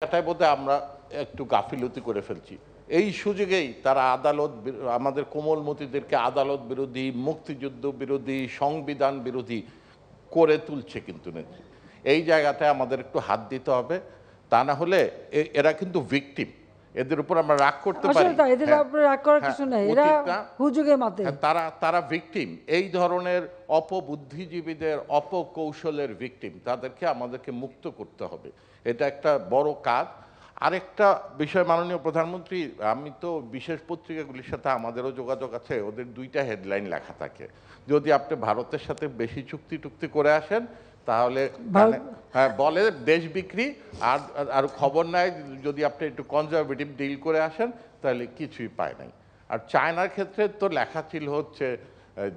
এটাই বোধহয় আমরা একটু গাফিলতি করে ফেলছি। এই সুযোগেই তারা আমাদের কোমলমতিদেরকে আদালত বিরোধী, মুক্তিযুদ্ধ বিরোধী, সংবিধান বিরোধী করে তুলছে কিন্তু নেত্রী। এই জায়গাটায় আমাদের একটু হাত দিতে হবে, তা না হলে এরা কিন্তু ভিকটিম, এদের উপর আমরা রাগ করতে পারি, এদের উপর রাগ করার কিছু নাই, এরা হুজুগে মাতে, তারা ভিকটিম, এই ধরনের অপবুদ্ধিজীবীদের অপকৌশলের ভিকটিম, তাদেরকে আমাদেরকে মুক্ত করতে হবে। এটা একটা বড় কাজ। আরেকটা বিষয়, মাননীয় প্রধানমন্ত্রী, আমি তো বিশেষ পত্রিকাগুলির সাথে আমাদেরও যোগাযোগ আছে, ওদের দুইটা হেডলাইন লেখা থাকে, যদি আপনি ভারতের সাথে বেশি চুক্তি টুক্তি করে আসেন তাহলে হ্যাঁ বলে দেশ বিক্রি, আর খবর নাই যদি আপনি একটু কনজারভেটিভ ডিল করে আসেন তাহলে কিছুই পায় নাই। আর চায়নার ক্ষেত্রে তো লেখা ছিল হচ্ছে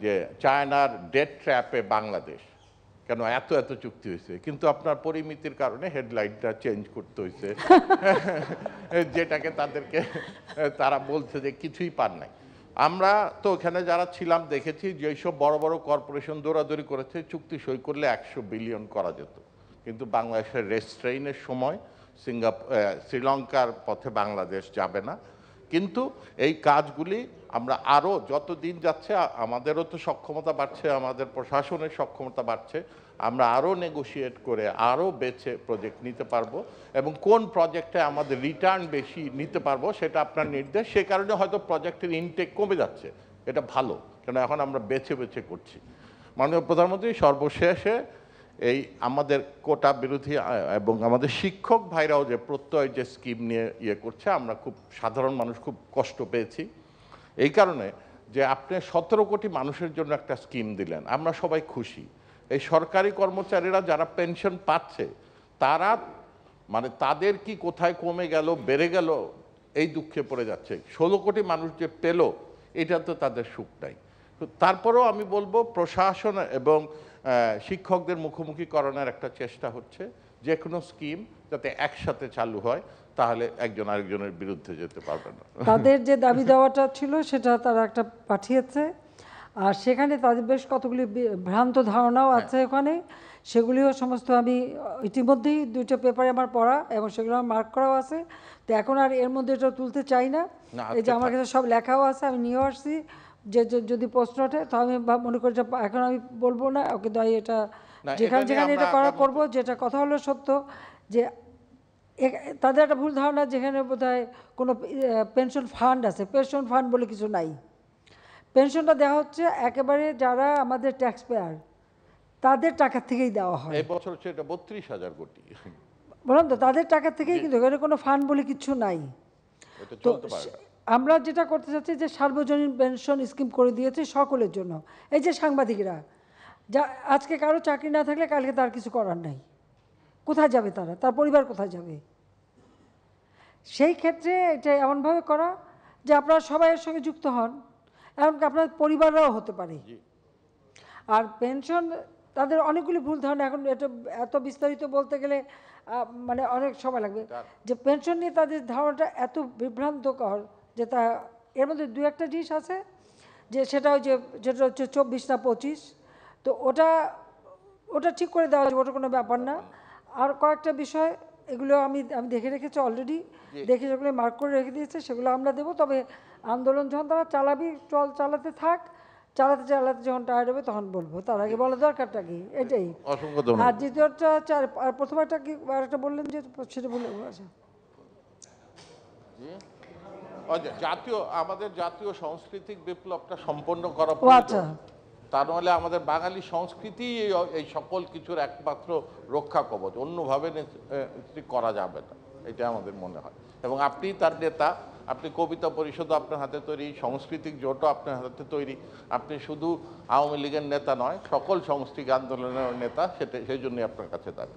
যে চায়নার ডেট ট্র্যাপে বাংলাদেশ, কেন এত এত চুক্তি হয়েছে, কিন্তু আপনার পরিমিতির কারণে হেডলাইনটা চেঞ্জ করতে হয়েছে যেটাকে তারা বলছে যে কিছুই পান নাই। আমরা তো ওখানে যারা ছিলাম দেখেছি যে এইসব বড় বড় কর্পোরেশন দৌড়াদৌড়ি করেছে, চুক্তি সই করলে 100 বিলিয়ন করা যেত, কিন্তু বাংলাদেশের রেস্ট্রেইনের সময় শ্রীলঙ্কার পথে বাংলাদেশ যাবে না। কিন্তু এই কাজগুলি আমরা আরও যত দিন যাচ্ছে, আমাদেরও তো সক্ষমতা বাড়ছে, আমাদের প্রশাসনের সক্ষমতা বাড়ছে, আমরা আরও নেগোশিয়েট করে আরও বেছে প্রজেক্ট নিতে পারবো, এবং কোন প্রজেক্টে আমাদের রিটার্ন বেশি নিতে পারবো সেটা আপনার নির্দেশ। সে কারণে হয়তো প্রজেক্টের ইনটেক কমে যাচ্ছে, এটা ভালো, কেন এখন আমরা বেছে বেছে করছি। মাননীয় প্রধানমন্ত্রী, সর্বশেষে এই আমাদের কোটা বিরোধী এবং আমাদের শিক্ষক ভাইরাও যে প্রত্যয় যে স্কিম নিয়ে ইয়ে করছে, আমরা খুব সাধারণ মানুষ খুব কষ্ট পেয়েছি এই কারণে যে আপনি 17 কোটি মানুষের জন্য একটা স্কিম দিলেন, আমরা সবাই খুশি। এই সরকারি কর্মচারীরা যারা পেনশন পাচ্ছে তারা মানে তাদের কি কোথায় কমে গেল বেড়ে গেল এই দুঃখে পড়ে যাচ্ছে। 16 কোটি মানুষ যে পেল এটা তো তাদের সুখ নাই। তারপরেও আমি বলবো প্রশাসন এবং শিক্ষকদের মুখোমুখি করানোর একটা চেষ্টা হচ্ছে, যে কোনো স্কিম যাতে একসাথে চালু হয়, তাহলে একজন আরেকজনের বিরুদ্ধে যেতে পারবে না। তাদের যে দাবি দেওয়াটা ছিল সেটা তারা একটা পাঠিয়েছে, আর সেখানে তাদের বেশ কতগুলি ভ্রান্ত ধারণাও আছে ওখানে, সেগুলিও সমস্ত আমি ইতিমধ্যেই 2টা পেপারে আমার পড়া এবং সেগুলো আমার মার্ক করাও আছে। তো এখন আর এর মধ্যে এটা তুলতে চাই না, এই যে আমার কাছে সব লেখাও আছে, আমি নিয়েও আসছি, যে যদি প্রশ্ন ওঠে তো আমি মনে করি যে এখন আমি বলবো না, কিন্তু এটা যেখানে যেখানে এটা করবো। যেটা কথা হলো সত্য যে তাদের একটা ভুল ধারণা, যেখানে বোধহয় কোনো পেনশন ফান্ড আছে, পেনশন ফান্ড বলে কিছু নাই। পেনশনটা দেওয়া হচ্ছে একেবারে যারা আমাদের ট্যাক্স পেয়ার তাদের টাকা থেকেই দেওয়া হয়। এই বছর হচ্ছে এটা 32,000 কোটি, বললাম তো তাদের টাকা থেকেই, কিন্তু এখানে কোনো ফান্ড বলে কিছু নাই। তো আমরা যেটা করতে চাচ্ছি যে সার্বজনীন পেনশন স্কিম করে দিয়েছে সকলের জন্য। এই যে সাংবাদিকরা, যা আজকে কারো চাকরি না থাকলে কালকে তার কিছু করার নাই, কোথায় যাবে তারা, তার পরিবার কোথায় যাবে? সেই ক্ষেত্রে এটা এমনভাবে করা যে আপনারা সবাই এর সঙ্গে যুক্ত হন, এমনকি আপনার পরিবাররাও হতে পারে। আর পেনশন তাদের অনেকগুলি ভুল ধারণা, এখন এটা এত বিস্তারিত বলতে গেলে মানে অনেক সময় লাগবে। যে পেনশন নিয়ে তাদের ধারণাটা এত বিভ্রান্তকর যে তা এর মধ্যে 2-1টা জিনিস আছে, যে সেটা যেটা হচ্ছে 24 না 25, তো ওটা ঠিক করে দেওয়া যাবে, ওটা কোনো ব্যাপার না। আর কয়েকটা বিষয় এগুলো আমি দেখে রেখেছি অলরেডি, দেখে যেগুলো মার্ক করে রেখে দিয়েছে সেগুলো আমরা দেবো। তবে আন্দোলন যখন তারা চালাতে থাক, চালাতে যখন টায়ার্ড হবে তখন বলবো, তার আগে বলা দরকারটা কি, এটাই। আর দ্বিতীয়টা আর প্রথমটা কি আরেকটা বললেন যে সেটা বলে আমাদের জাতীয় সাংস্কৃতিক বিপ্লবটা সম্পন্ন করা, আচ্ছা, তা নাহলে আমাদের বাঙালি সংস্কৃতি এই সকল কিছুর একমাত্র রক্ষা কবচ, অন্যভাবে করা যাবে না, এটা আমাদের মনে হয়। এবং আপনি তার নেতা, আপনি কবিতা পরিষদও আপনার হাতে তৈরি, সাংস্কৃতিক জোটও আপনার হাতে তৈরি, আপনি শুধু আওয়ামী লীগের নেতা নয়, সকল সাংস্কৃতিক আন্দোলনের নেতা, সেই জন্যই আপনার কাছে দাবি।